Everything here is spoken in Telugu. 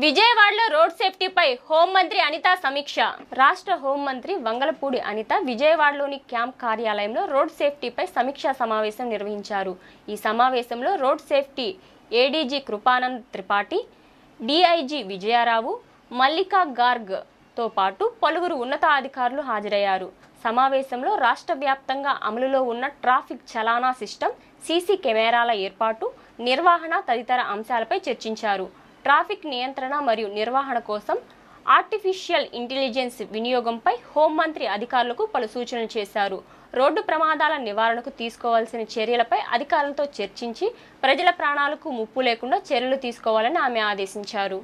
విజయవాడలో రోడ్ సేఫ్టీపై హోంమంత్రి అనిత సమీక్ష. రాష్ట్ర హోంమంత్రి వంగలపూడి అనిత విజయవాడలోని క్యాంప్ కార్యాలయంలో రోడ్ సేఫ్టీపై సమీక్షా సమావేశం నిర్వహించారు. ఈ సమావేశంలో road safety ADG Kripanand Tripathi, DIG Vijaya Rao, Mallika Garg తో పాటు పలువురు ఉన్నతాధికారులు హాజరయ్యారు. సమావేశంలో రాష్ట్ర వ్యాప్తంగా అమలులో ఉన్న ట్రాఫిక్ చలానా సిస్టమ్, సీసీ కెమెరాల ఏర్పాటు, నిర్వహణ తదితర అంశాలపై చర్చించారు. ట్రాఫిక్ నియంత్రణ మరియు నిర్వహణ కోసం ఆర్టిఫిషియల్ ఇంటెలిజెన్స్ వినియోగంపై హోంమంత్రి అధికారులకు పలు సూచనలు చేశారు. రోడ్డు ప్రమాదాల నివారణకు తీసుకోవాల్సిన చర్యలపై అధికారులతో చర్చించి ప్రజల ప్రాణాలకు ముప్పు లేకుండా చర్యలు తీసుకోవాలని ఆమె ఆదేశించారు.